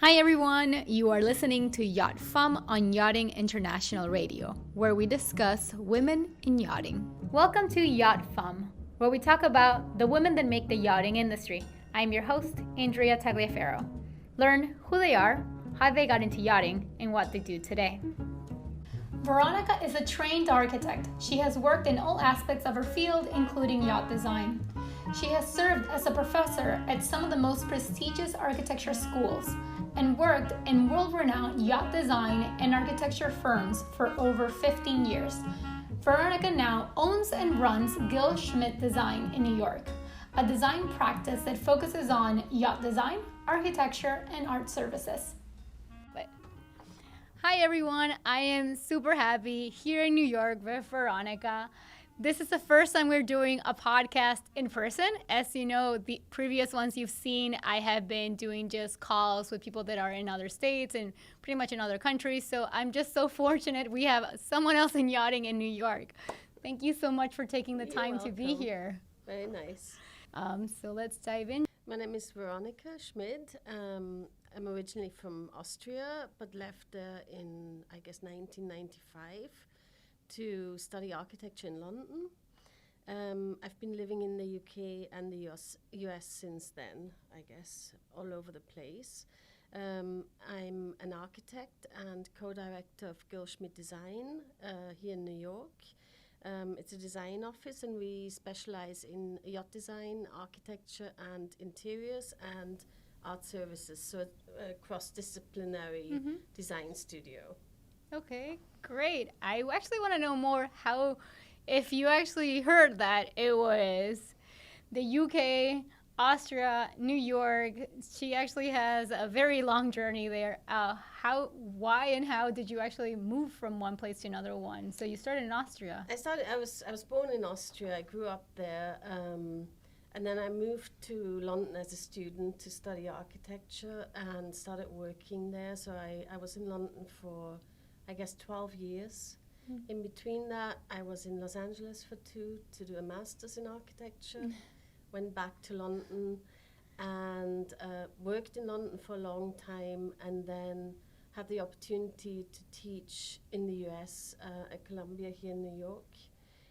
Hi everyone, you are listening to YachtFemme on Yachting International Radio, where we discuss women in yachting. Welcome to YachtFemme, where we talk about the women that make the yachting industry. I'm your host, Andrea Tagliaferro. Learn who they are, how they got into yachting, and what they do today. Veronika is a trained architect. She has worked in all aspects of her field, including yacht design. She has served as a professor at some of the most prestigious architecture schools and worked in world-renowned yacht design and architecture firms for over 15 years. Veronika now owns and runs GILL SCHMID Design in New York, a design practice that focuses on yacht design, architecture, and art services. Hi everyone, I am super happy here in New York with Veronika. This is the first time we're doing a podcast in person. As you know, the previous ones you've seen, I have been doing just calls with people that are in other states and pretty much in other countries. So I'm just so fortunate we have someone else in yachting in New York. Thank you so much for taking the time to be here. Very nice. So let's dive in. My name is Veronika Schmid. I'm originally from Austria, but left in, 1995 to study architecture in London. I've been living in the UK and the US since then, all over the place. I'm an architect and co-director of GILL SCHMID Design here in New York. It's a design office and we specialize in yacht design, architecture and interiors and art services, so a cross-disciplinary design studio. Okay, great. I actually want to know more if you actually heard that it was the UK, Austria, New York. She actually has a very long journey there. Why and how did you actually move from one place to another one? So you started in Austria. I was born in Austria. I grew up there. And then I moved to London as a student to study architecture and started working there. So I was in London for 12 years. In between that, I was in Los Angeles for 2 to do a master's in architecture. Went back to London and worked in London for a long time, and then had the opportunity to teach in the US at Columbia here in New York,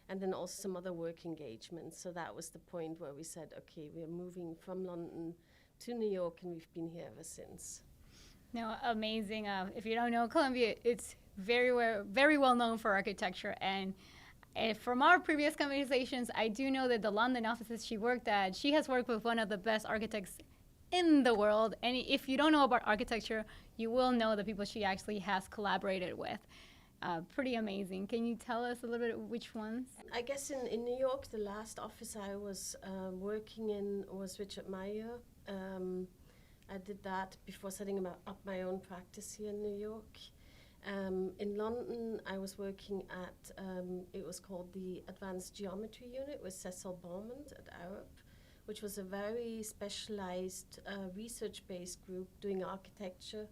and then also some other work engagements. So that was the point where we said, okay, we're moving from London to New York, and we've been here ever since. No, amazing. If you don't know Columbia, it's very well known for architecture. And from our previous conversations, I do know that the London offices she worked at, she has worked with one of the best architects in the world. And if you don't know about architecture, you will know the people she actually has collaborated with. Pretty amazing. Can you tell us a little bit which ones? I guess in New York, the last office I was working in was Richard Meyer. I did that before setting up my own practice here in New York. In London, I was working at, it was called the Advanced Geometry Unit with Cecil Beaumont at Arup, which was a very specialized research-based group doing architecture.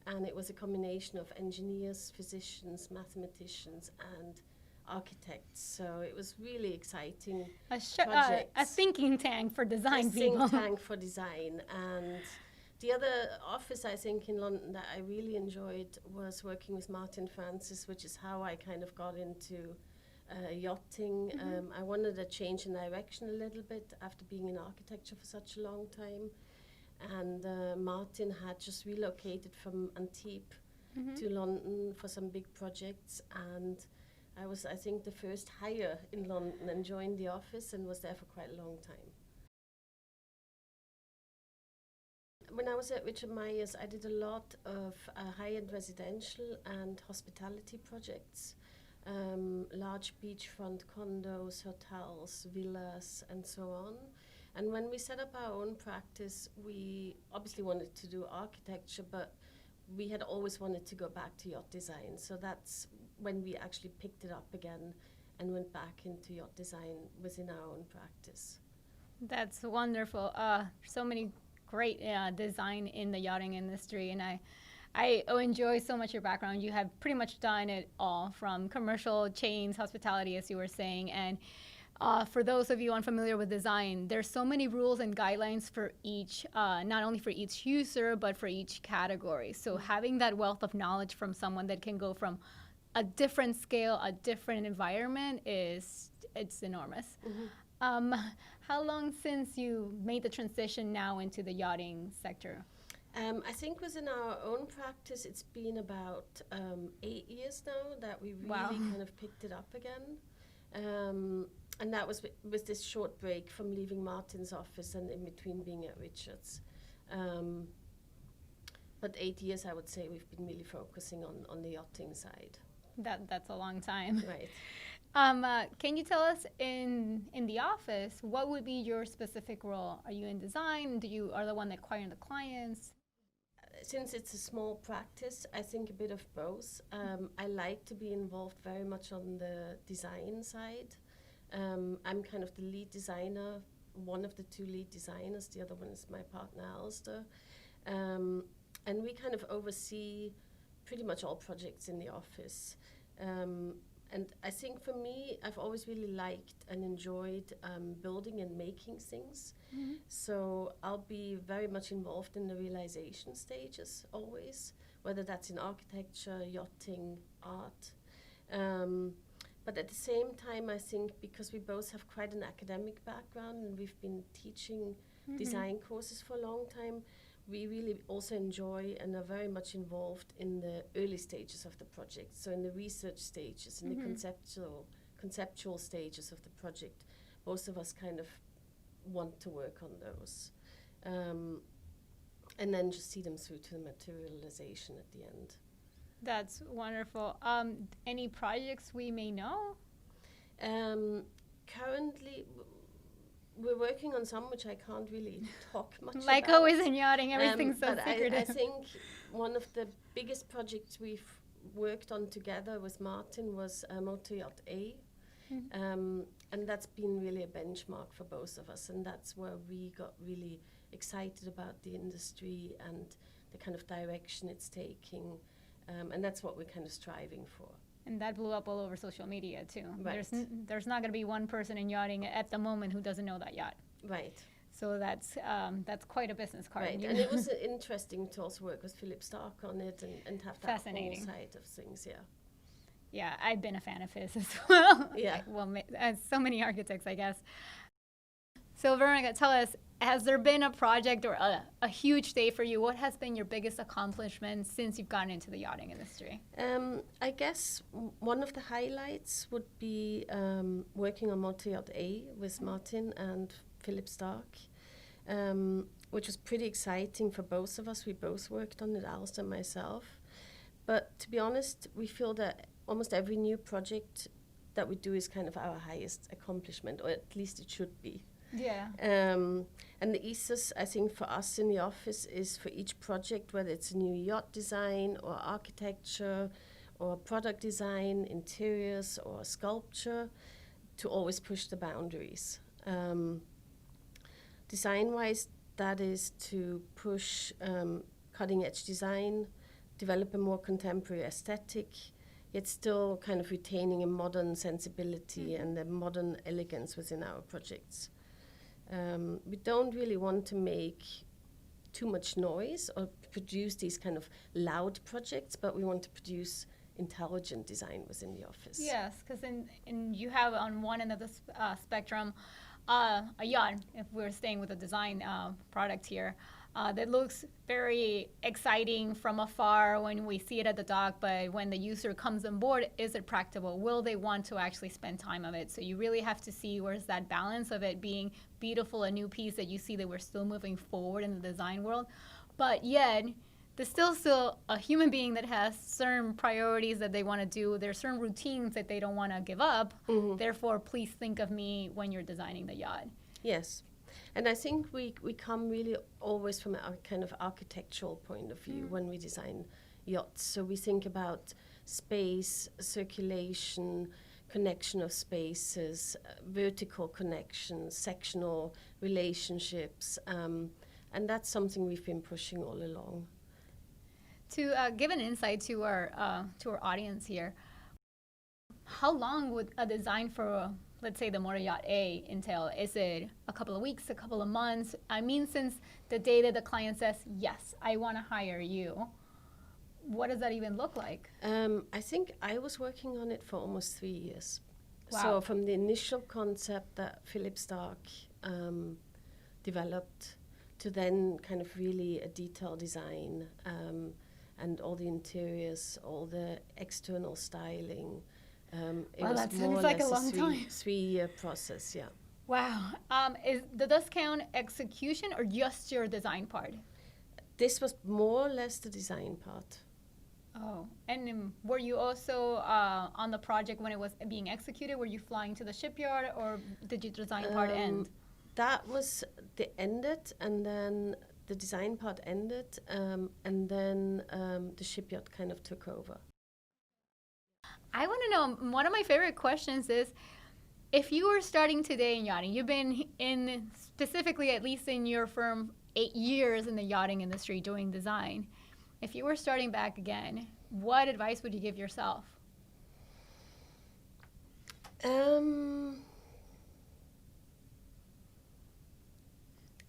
And it was a combination of engineers, physicians, mathematicians, and architects. So it was really exciting project. A thinking tank for design people. A think tank for design. And the other office, I think, in London that I really enjoyed was working with Martin Francis, which is how I kind of got into yachting. I wanted a change in direction a little bit after being in architecture for such a long time. And Martin had just relocated from Antibes to London for some big projects. And I was, I think, the first hire in London and joined the office and was there for quite a long time. When I was at Richard Myers, I did a lot of high-end residential and hospitality projects, large beachfront condos, hotels, villas, and so on. And when we set up our own practice, we obviously wanted to do architecture, but we had always wanted to go back to yacht design. So that's when we actually picked it up again and went back into yacht design within our own practice. That's wonderful. So many great design in the yachting industry, and I enjoy so much your background. You have pretty much done it all, from commercial chains, hospitality, as you were saying, and For those of you unfamiliar with design, there's so many rules and guidelines for each, not only for each user, but for each category. So having that wealth of knowledge from someone that can go from a different scale, a different environment it's enormous. How long since you made the transition now into the yachting sector? I think within our own practice, it's been about 8 years now that we really kind of picked it up again. And that was with this short break from leaving Martin's office and in between being at Richard's. But 8 years, I would say, we've been really focusing on the yachting side. That's a long time. Right. Can you tell us in the office, what would be your specific role? Are you in design? Are the one that acquiring the clients? Since it's a small practice, I think a bit of both. I like to be involved very much on the design side. I'm kind of the lead designer, one of the two lead designers. The other one is my partner, Alistair. And we kind of oversee pretty much all projects in the office. And I think for me, I've always really liked and enjoyed building and making things. Mm-hmm. So I'll be very much involved in the realization stages always, whether that's in architecture, yachting, art. But at the same time, I think because we both have quite an academic background and we've been teaching design courses for a long time, we really also enjoy and are very much involved in the early stages of the project. So in the research stages, in the conceptual stages of the project, both of us kind of want to work on those. And then just see them through to the materialization at the end. That's wonderful. Any projects we may know? Currently, we're working on some which I can't really talk much about. Like always in yachting, everything's so secretive. I think one of the biggest projects we've worked on together with Martin was Motor Yacht A. And that's been really a benchmark for both of us. And that's where we got really excited about the industry and the kind of direction it's taking. And that's what we're kind of striving for. And that blew up all over social media too. Right. There's not going to be one person in yachting at the moment who doesn't know that yacht. Right. So that's quite a business card. Right. And it was interesting to also work with Philip Stark on it and have that whole side of things. Yeah. Yeah, I've been a fan of his as well. Yeah. Well, as so many architects, I guess. So Veronika, tell us, has there been a project or a huge day for you? What has been your biggest accomplishment since you've gotten into the yachting industry? I guess one of the highlights would be working on Motor Yacht A with Martin and Philip Stark, which was pretty exciting for both of us. We both worked on it, Alistair and myself. But to be honest, we feel that almost every new project that we do is kind of our highest accomplishment, or at least it should be. Yeah. And the ethos, I think, for us in the office is for each project, whether it's a new yacht design or architecture or product design, interiors or sculpture, to always push the boundaries. Design-wise, that is to push cutting-edge design, develop a more contemporary aesthetic, yet still kind of retaining a modern sensibility and a modern elegance within our projects. We don't really want to make too much noise or produce these kind of loud projects, but we want to produce intelligent design within the office. Yes, because you have on one end of the spectrum a yacht, if we're staying with a design product here, that looks very exciting from afar when we see it at the dock, but when the user comes on board, is it practical? Will they want to actually spend time on it? So you really have to see where's that balance of it being beautiful, a new piece that you see that we're still moving forward in the design world, but yet there's still a human being that has certain priorities that they want to do. There's certain routines that they don't want to give up. Mm-hmm. Therefore, please think of me when you're designing the yacht. Yes. And I think we come really always from a kind of architectural point of view when we design yachts. So we think about space, circulation, connection of spaces, vertical connections, sectional relationships. And that's something we've been pushing all along. To give an insight to our audience here, how long would a design for let's say, the motor yacht A entail? Is it a couple of weeks, a couple of months? I mean, since the day that the client says, yes, I want to hire you, what does that even look like? I think I was working on it for almost 3 years. Wow. So from the initial concept that Philip Stark developed to then kind of really a detailed design, and all the interiors, all the external styling. It Wow, was that more sounds or like a less long time. 3-year process, yeah. Wow. Does this count execution or just your design part? This was more or less the design part. Oh, and were you also on the project when it was being executed? Were you flying to the shipyard, or did your design part end? That was ended, and then the design part ended, and then the shipyard kind of took over. I want to know, one of my favorite questions is, if you were starting today in yachting, you've been in, specifically at least in your firm, 8 years in the yachting industry doing design. If you were starting back again, what advice would you give yourself?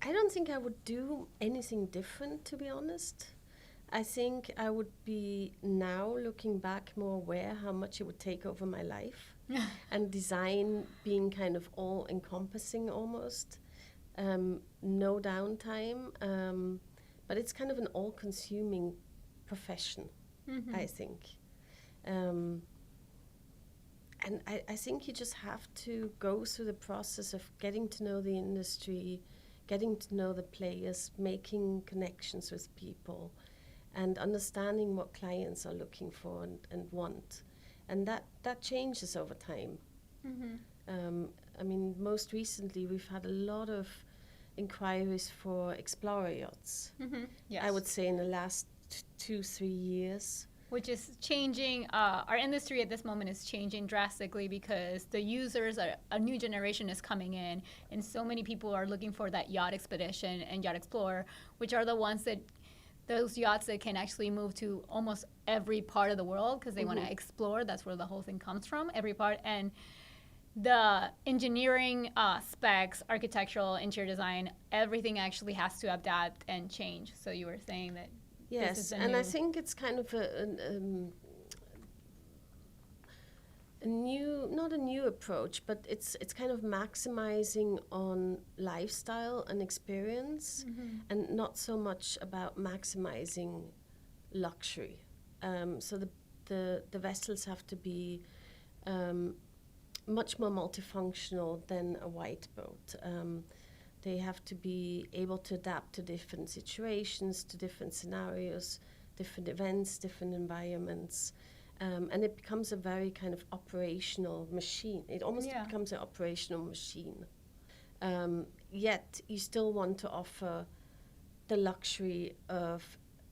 I don't think I would do anything different, to be honest. I think I would be now looking back more aware how much it would take over my life. And design being kind of all encompassing almost. No downtime. But it's kind of an all consuming profession, I think. And I think you just have to go through the process of getting to know the industry, getting to know the players, making connections with people, and understanding what clients are looking for and want. And that changes over time. I mean, most recently we've had a lot of inquiries for explorer yachts. Yes. I would say in the last 2-3 years. Which is changing. Our industry at this moment is changing drastically because the users, a new generation is coming in, and so many people are looking for that yacht expedition and yacht explorer, which are the ones that, those yachts that can actually move to almost every part of the world because they want to explore. That's where the whole thing comes from, every part. And the engineering specs, architectural, interior design, everything actually has to adapt and change. So you were saying that. Yes, and I think it's kind of a new, not a new approach, but it's kind of maximizing on lifestyle and experience, and not so much about maximizing luxury. So the vessels have to be much more multifunctional than a white boat. They have to be able to adapt to different situations, to different scenarios, different events, different environments. And it becomes a very kind of operational machine. It almost becomes an operational machine. Yet you still want to offer the luxury of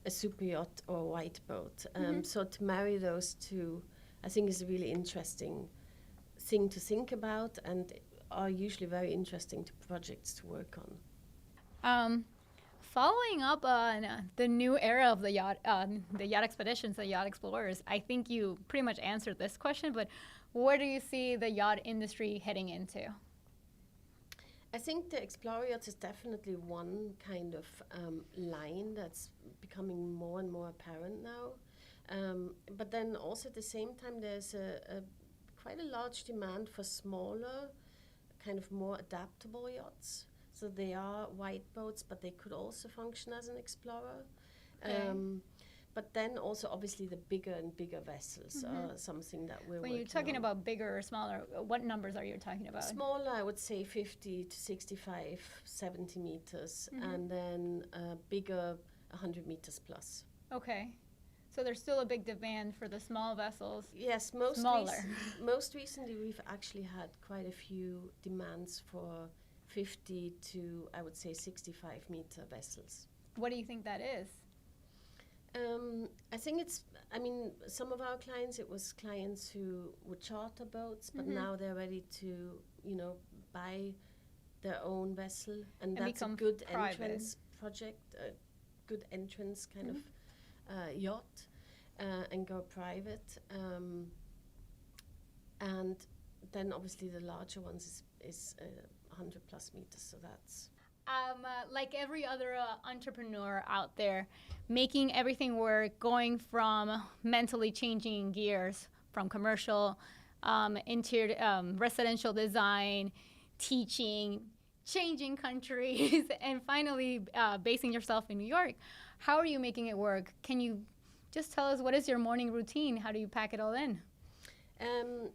a super yacht or a white boat. So to marry those two, I think is a really interesting thing to think about, and are usually very interesting to projects to work on. Following up on the new era of the yacht expeditions, the yacht explorers, I think you pretty much answered this question, but where do you see the yacht industry heading into? I think the explorer yacht is definitely one kind of line that's becoming more and more apparent now. But then also at the same time, there's quite a large demand for smaller, kind of more adaptable yachts. So they are white boats, but they could also function as an explorer. Okay. But then also obviously the bigger and bigger vessels are something that we're When working you're talking on. about bigger or smaller, what numbers are you talking about? Smaller, I would say 50 to 65, 70 meters, and then bigger, 100 meters plus. Okay. So there's still a big demand for the small vessels. Yes, most recently we've actually had quite a few demands for 50 to, I would say, 65 meter vessels. What do you think that is? I think some of our clients, it was clients who would charter boats, but now they're ready to, buy their own vessel, and that's a good entrance project, a good entrance kind of yacht, and go private. And then obviously the larger ones is 100 plus meters, so that's... Like every other entrepreneur out there, making everything work, going from mentally changing gears from commercial, interior, residential design, teaching, changing countries, and finally basing yourself in New York. How are you making it work? Can you just tell us what is your morning routine? How do you pack it all in?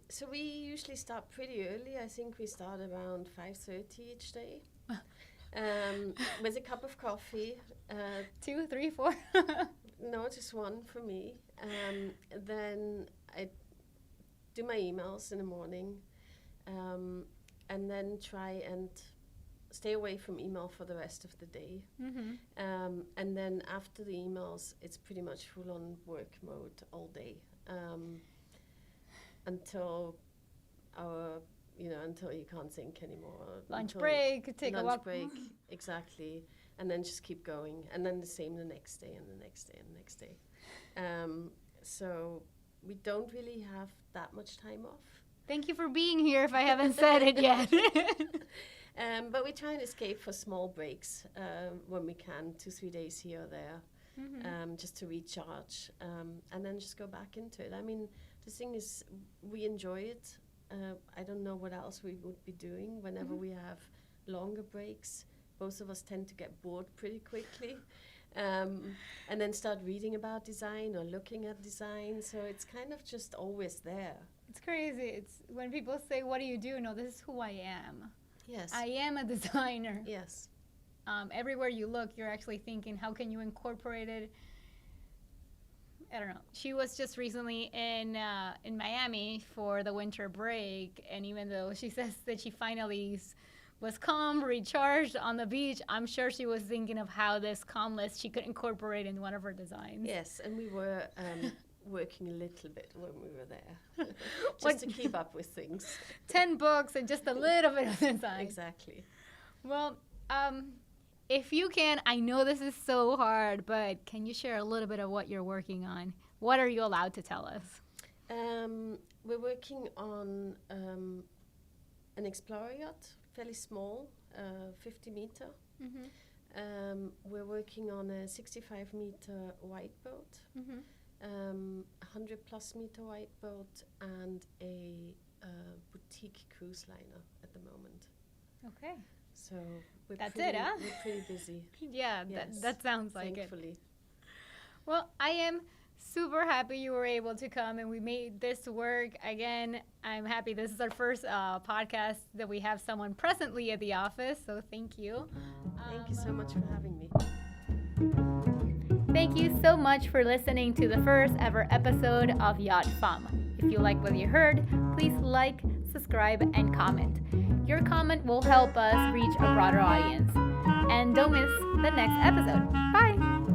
So we usually start pretty early. I think we start around 5:30 each day. With a cup of coffee. 2, 3, 4? No, just one for me. Then I do my emails in the morning, and then try and stay away from email for the rest of the day. Mm-hmm. And then after the emails, it's pretty much full-on work mode all day, until until you can't think anymore. Lunch break, take a walk. Lunch break, exactly. And then just keep going. And then the same the next day and the next day and the next day. So we don't really have that much time off. Thank you for being here if I haven't said it yet. But we try and escape for small breaks when we can, 2-3 days here or there, just to recharge, and then just go back into it. I mean, the thing is, we enjoy it. I don't know what else we would be doing whenever we have longer breaks. Both of us tend to get bored pretty quickly, and then start reading about design or looking at design. So it's kind of just always there. It's crazy. It's when people say, "What do you do?" No, this is who I am. Yes. I am a designer. Yes. Everywhere you look, you're actually thinking, how can you incorporate it? I don't know. She was just recently in Miami for the winter break, and even though she says that she finally was calm, recharged on the beach, I'm sure she was thinking of how this calmness she could incorporate in one of her designs. Yes, and we were working a little bit when we were there, just to keep up with things. 10 books and just a little bit of design. Exactly. Well, if you can, I know this is so hard, but can you share a little bit of what you're working on? What are you allowed to tell us? We're working on an Explorer yacht, fairly small, 50 meter. Mm-hmm. We're working on a 65 meter white boat, 100 plus meter white boat, and a boutique cruise liner at the moment. Okay. So we're pretty busy. Yeah, yes, that sounds like thankfully. it. Well, I am super happy you were able to come and we made this work. Again, I'm happy this is our first podcast that we have someone presently at the office, so thank you. Thank you so much for having me. Thank you so much for listening to the first ever episode of YachtFemme. If you like what you heard, please like, subscribe, and comment. Your comment will help us reach a broader audience. And don't miss the next episode. Bye!